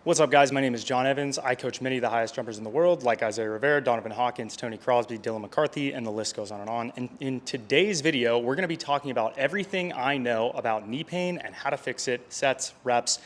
What's up, guys? My name is John Evans. I coach many of the highest jumpers in the world, like Isaiah Rivera, Donovan Hawkins, Tony Crosby, Dylan McCarthy, and the list goes on and on. And in today's video, we're gonna be talking about everything I know about knee pain and how to fix it, sets, reps,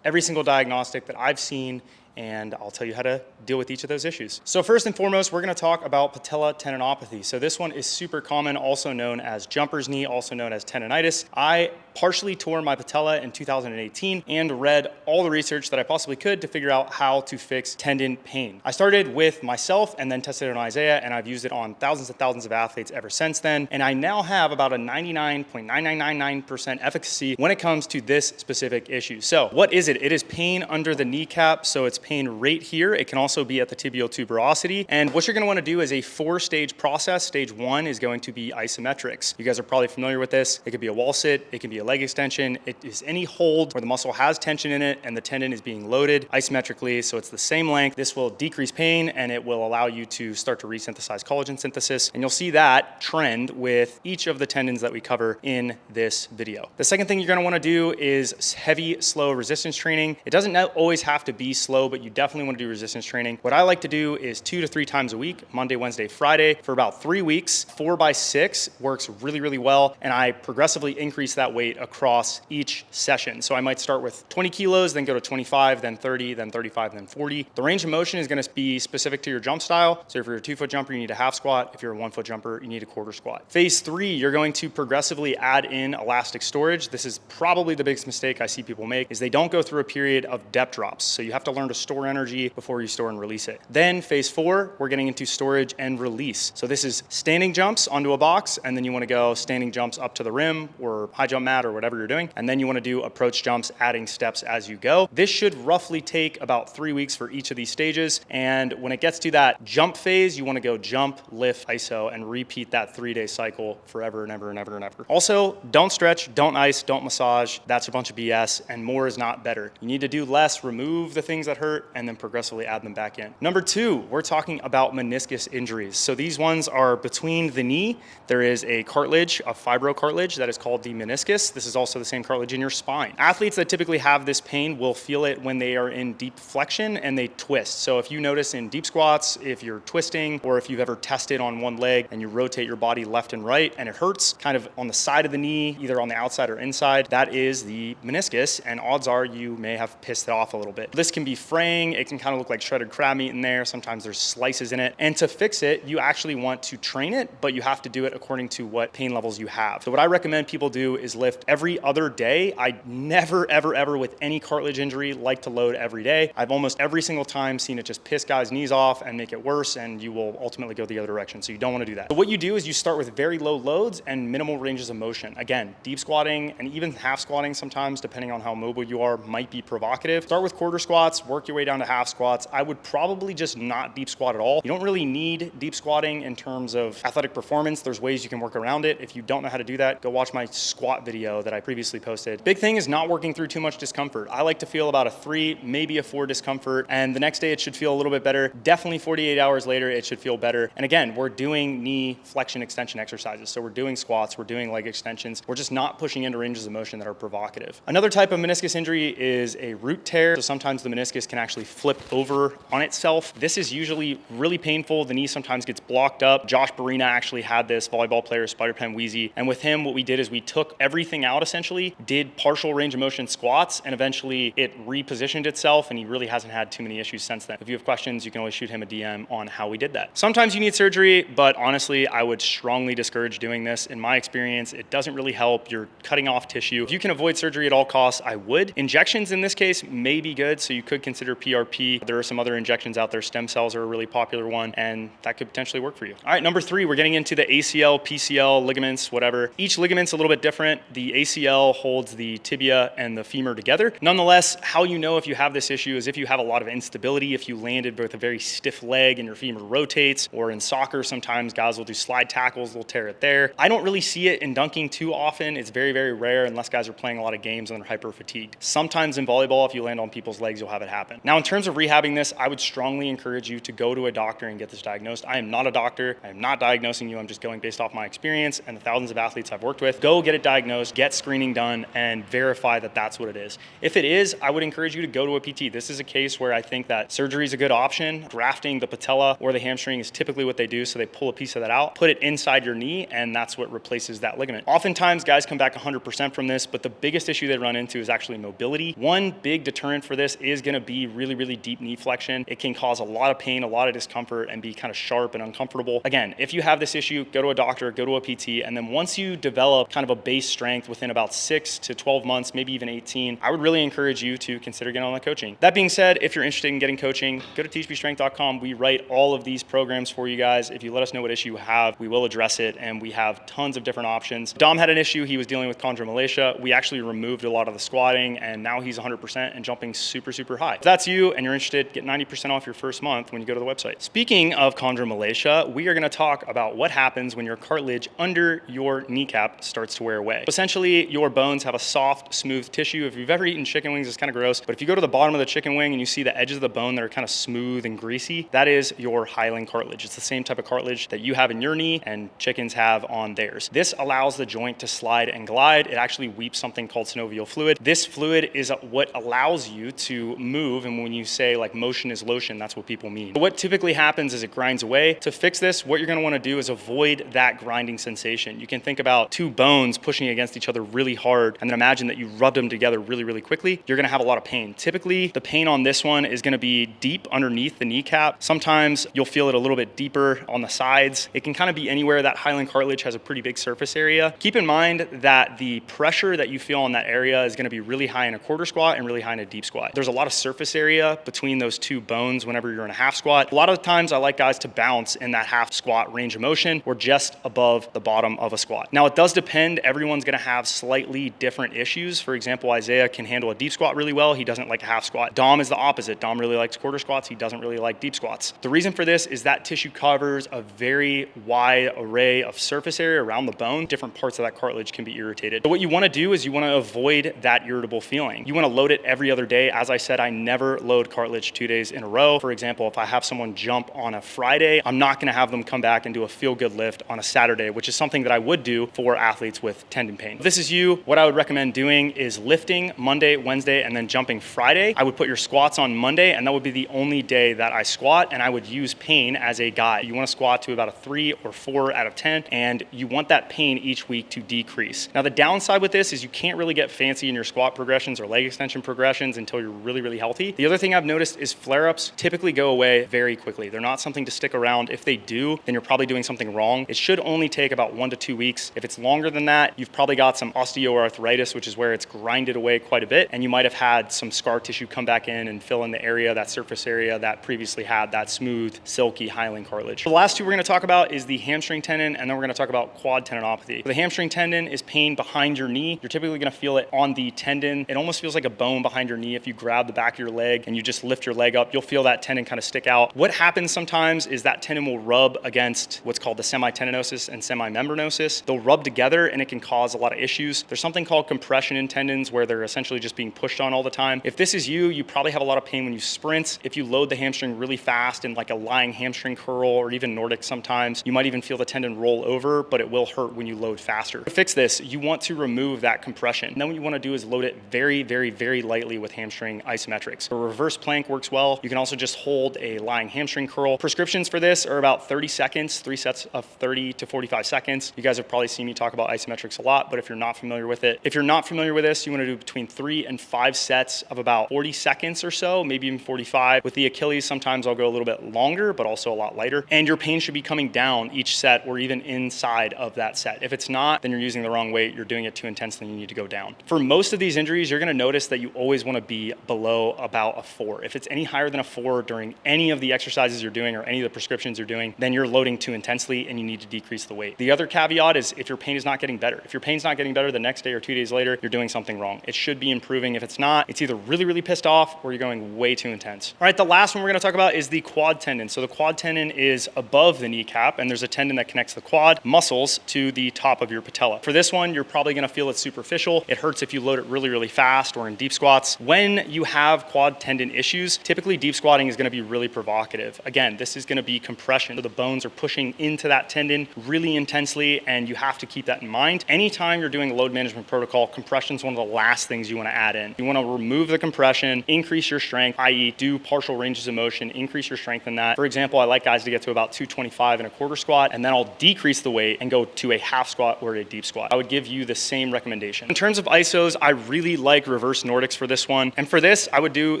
every single diagnostic that I've seen, and I'll tell you how to deal with each of those issues. So first and foremost, we're gonna talk about patella tendinopathy. So this one is super common, also known as jumper's knee, also known as tendonitis. I partially tore my patella in 2018 and read all the research that I possibly could to figure out how to fix tendon pain. I started with myself and then tested it on Isaiah, and I've used it on thousands and thousands of athletes ever since then. And I now have about a 99.9999% efficacy when it comes to this specific issue. So what is it? It is pain under the kneecap. So it's pain right here. It can also be at the tibial tuberosity. And what you're gonna wanna do is a 4-stage process. Stage 1 is going to be isometrics. You guys are probably familiar with this. It could be a wall sit, it can be a leg extension. It is any hold where the muscle has tension in it and the tendon is being loaded isometrically, so it's the same length. This will decrease pain and it will allow you to start to resynthesize collagen synthesis. And you'll see that trend with each of the tendons that we cover in this video. The second thing you're gonna wanna do is heavy, slow resistance training. It doesn't always have to be slow, but you definitely wanna do resistance training. What I like to do is 2 to 3 times a week, Monday, Wednesday, Friday, for about 3 weeks. 4x6 works really, really well. And I progressively increase that weight across each session. So I might start with 20 kilos, then go to 25, then 30, then 35, then 40. The range of motion is gonna be specific to your jump style. So if you're a 2-foot jumper, you need a half squat. If you're a 1-foot jumper, you need a quarter squat. Phase 3, you're going to progressively add in elastic storage. This is probably the biggest mistake I see people make, is they don't go through a period of depth drops. So you have to learn to store energy before you store and release it. Then phase 4, we're getting into storage and release. So this is standing jumps onto a box, and then you wanna go standing jumps up to the rim or high jump mat or whatever you're doing. And then you wanna do approach jumps, adding steps as you go. This should roughly take about 3 weeks for each of these stages. And when it gets to that jump phase, you wanna go jump, lift, iso, and repeat that 3-day cycle forever and ever and ever and ever. Also, don't stretch, don't ice, don't massage. That's a bunch of BS, and more is not better. You need to do less, remove the things that hurt, and then progressively add them back in. Number 2, we're talking about meniscus injuries. So these ones are between the knee. There is a cartilage, a fibrocartilage that is called the meniscus. This is also the same cartilage in your spine. Athletes that typically have this pain will feel it when they are in deep flexion and they twist. So if you notice in deep squats, if you're twisting, or if you've ever tested on one leg and you rotate your body left and right and it hurts kind of on the side of the knee, either on the outside or inside, that is the meniscus, and odds are you may have pissed it off a little bit. This can be fraying. It can kind of look like shredded crab meat in there. Sometimes there's slices in it. And to fix it, you actually want to train it, but you have to do it according to what pain levels you have. So what I recommend people do is lift every other day. I never, ever, ever with any cartilage injury like to load every day. I've almost every single time seen it just piss guys' knees off and make it worse, and you will ultimately go the other direction. So you don't want to do that. So what you do is you start with very low loads and minimal ranges of motion. Again, deep squatting and even half squatting sometimes, depending on how mobile you are, might be provocative. Start with quarter squats, work your way down to half squats. I would probably just not deep squat at all. You don't really need deep squatting in terms of athletic performance. There's ways you can work around it. If you don't know how to do that, go watch my squat video that I previously posted. Big thing is not working through too much discomfort. I like to feel about a 3, maybe a 4 discomfort, and the next day it should feel a little bit better. Definitely 48 hours later, it should feel better. And again, we're doing knee flexion extension exercises. So we're doing squats, we're doing leg extensions. We're just not pushing into ranges of motion that are provocative. Another type of meniscus injury is a root tear. So sometimes the meniscus can actually flip over on itself. This is usually really painful. The knee sometimes gets blocked up. Josh Barina actually had this, volleyball player, Spider-Pen Wheezy. And with him, what we did is we took everything out essentially, did partial range of motion squats, and eventually it repositioned itself, and he really hasn't had too many issues since then. If you have questions, you can always shoot him a DM on how we did that. Sometimes you need surgery, but honestly, I would strongly discourage doing this. In my experience, it doesn't really help. You're cutting off tissue. If you can avoid surgery at all costs, I would. Injections in this case may be good, so you could consider PRP. There are some other injections out there. Stem cells are a really popular one, and that could potentially work for you. All right, number 3, we're getting into the ACL, PCL, ligaments, whatever. Each ligament's a little bit different. The ACL holds the tibia and the femur together. Nonetheless, how you know if you have this issue is if you have a lot of instability, if you landed with a very stiff leg and your femur rotates, or in soccer, sometimes guys will do slide tackles, they'll tear it there. I don't really see it in dunking too often. It's very, very rare unless guys are playing a lot of games and they're hyper fatigued. Sometimes in volleyball, if you land on people's legs, you'll have it happen. Now, in terms of rehabbing this, I would strongly encourage you to go to a doctor and get this diagnosed. I am not a doctor. I am not diagnosing you. I'm just going based off my experience and the thousands of athletes I've worked with. Go get it diagnosed. get screening done and verify that that's what it is. If it is, I would encourage you to go to a PT. This is a case where I think that surgery is a good option. Grafting the patella or the hamstring is typically what they do. So they pull a piece of that out, put it inside your knee, and that's what replaces that ligament. Oftentimes guys come back 100% from this, but the biggest issue they run into is actually mobility. One big deterrent for this is going to be really, really deep knee flexion. It can cause a lot of pain, a lot of discomfort, and be kind of sharp and uncomfortable. Again, if you have this issue, go to a doctor, go to a PT, and then once you develop kind of a base strength within about 6 to 12 months, maybe even 18, I would really encourage you to consider getting on the coaching. That being said, if you're interested in getting coaching, go to THPStrength.com. We write all of these programs for you guys. If you let us know what issue you have, we will address it, and we have tons of different options. Dom had an issue. He was dealing with Chondromalacia. We actually removed a lot of the squatting, and now he's 100% and jumping super, super high. If that's you and you're interested, get 90% off your first month when you go to the website. Speaking of Chondromalacia, we are going to talk about what happens when your cartilage under your kneecap starts to wear away. Essentially, your bones have a soft, smooth tissue. If you've ever eaten chicken wings, it's kind of gross, but if you go to the bottom of the chicken wing and you see the edges of the bone that are kind of smooth and greasy, that is your hyaline cartilage. It's the same type of cartilage that you have in your knee and chickens have on theirs. This allows the joint to slide and glide. It actually weeps something called synovial fluid. This fluid is what allows you to move, and when you say like motion is lotion, that's what people mean. But what typically happens is it grinds away. To fix this, what you're going to want to do is avoid that grinding sensation. You can think about two bones pushing against each other really hard, and then imagine that you rubbed them together really, really quickly. You're going to have a lot of pain. Typically, the pain on this one is going to be deep underneath the kneecap. Sometimes you'll feel it a little bit deeper on the sides. It can kind of be anywhere. That hyaline cartilage has a pretty big surface area. Keep in mind that the pressure that you feel on that area is going to be really high in a quarter squat and really high in a deep squat. There's a lot of surface area between those two bones whenever you're in a half squat. A lot of the times I like guys to bounce in that half squat range of motion or just above the bottom of a squat. Now it does depend. Everyone's going to have slightly different issues. For example, Isaiah can handle a deep squat really well. He doesn't like a half squat. Dom is the opposite. Dom really likes quarter squats. He doesn't really like deep squats. The reason for this is that tissue covers a very wide array of surface area around the bone. Different parts of that cartilage can be irritated. So what you want to do is you want to avoid that irritable feeling. You want to load it every other day. As I said, I never load cartilage 2 days in a row. For example, if I have someone jump on a Friday, I'm not going to have them come back and do a feel-good lift on a Saturday, which is something that I would do for athletes with tendon pain. If this is you, what I would recommend doing is lifting Monday, Wednesday, and then jumping Friday. I would put your squats on Monday, and that would be the only day that I squat, and I would use pain as a guide. You want to squat to about a 3 or 4 out of 10, and you want that pain each week to decrease. Now, the downside with this is you can't really get fancy in your squat progressions or leg extension progressions until you're really, really healthy. The other thing I've noticed is flare-ups typically go away very quickly. They're not something to stick around. If they do, then you're probably doing something wrong. It should only take about 1 to 2 weeks. If it's longer than that, you've probably got some osteoarthritis, which is where it's grinded away quite a bit, and you might have had some scar tissue come back in and fill in the area, that surface area that previously had that smooth, silky hyaline cartilage. The last two we're going to talk about is the hamstring tendon, and then we're going to talk about quad tendinopathy. The hamstring tendon is pain behind your knee. You're typically going to feel it on the tendon. It almost feels like a bone behind your knee. If you grab the back of your leg and you just lift your leg up, you'll feel that tendon kind of stick out. What happens sometimes is that tendon will rub against what's called the semitendinosus and semimembranosus. They'll rub together and it can cause a lot of issues. There's something called compression in tendons where they're essentially just being pushed on all the time. If this is you, you probably have a lot of pain when you sprint. If you load the hamstring really fast in like a lying hamstring curl or even Nordic sometimes, you might even feel the tendon roll over, but it will hurt when you load faster. To fix this, you want to remove that compression. And then what you want to do is load it very, very, very lightly with hamstring isometrics. A reverse plank works well. You can also just hold a lying hamstring curl. Prescriptions for this are about 30 seconds, 3 sets of 30 to 45 seconds. You guys have probably seen me talk about isometrics a lot, but if you're not familiar with it, if you're not familiar with this, you want to do between 3 and 5 sets of about 40 seconds or so, maybe even 45. With the Achilles, sometimes I'll go a little bit longer, but also a lot lighter. And your pain should be coming down each set or even inside of that set. If it's not, then you're using the wrong weight. You're doing it too intensely. You need to go down. For most of these injuries, you're going to notice that you always want to be below about a 4. If it's any higher than a 4 during any of the exercises you're doing or any of the prescriptions you're doing, then you're loading too intensely and you need to decrease the weight. The other caveat is if your pain is not getting better. If your pain's not getting better the next day or 2 days later, you're doing something wrong. It should be improving. If it's not, it's either really, really pissed off or you're going way too intense. All right, the last one we're going to talk about is the quad tendon. So the quad tendon is above the kneecap, and there's a tendon that connects the quad muscles to the top of your patella. For this one, you're probably going to feel it's superficial. It hurts if you load it really, really fast or in deep squats. When you have quad tendon issues, typically deep squatting is going to be really provocative. Again, this is going to be compression. So the bones are pushing into that tendon really intensely, and you have to keep that in mind. Anytime you're doing a load management protocol, compression is one of the last things you want to add in. You want to remove the compression, increase your strength, i.e. do partial ranges of motion, increase your strength in that. For example, I like guys to get to about 225 in a quarter squat, and then I'll decrease the weight and go to a half squat or a deep squat. I would give you the same recommendation. In terms of ISOs, I really like reverse Nordics for this one. And for this, I would do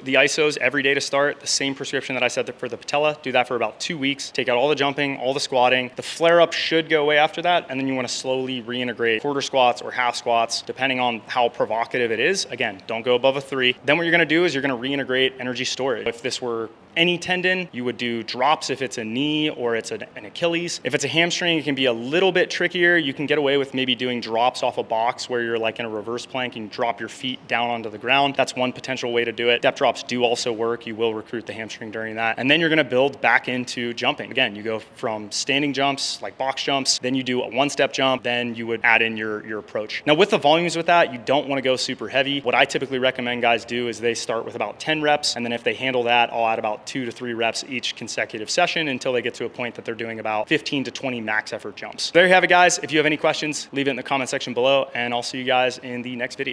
the ISOs every day to start, the same prescription that I said for the patella. Do that for about 2 weeks. Take out all the jumping, all the squatting. The flare-up should go away after that, and then you want to slowly reintegrate quarter squats or half squats, depending on how provocative it is. Again, don't go above a 3. Then what you're going to do is you're going to reintegrate energy storage. If this were any tendon, you would do drops if it's a knee or it's an Achilles. If it's a hamstring, it can be a little bit trickier. You can get away with maybe doing drops off a box where you're like in a reverse plank and drop your feet down onto the ground. That's one potential way to do it. Step drops do also work. You will recruit the hamstring during that. And then you're gonna build back into jumping. Again, you go from standing jumps, like box jumps, then you do a 1-step jump, then you would add in your approach. Now with the volumes with that, you don't wanna go super heavy. What I typically recommend guys do is they start with about 10 reps, and then if they handle that, I'll add about 2 to 3 reps each consecutive session until they get to a point that they're doing about 15 to 20 max effort jumps. There you have it, guys. If you have any questions, leave it in the comment section below, and I'll see you guys in the next video.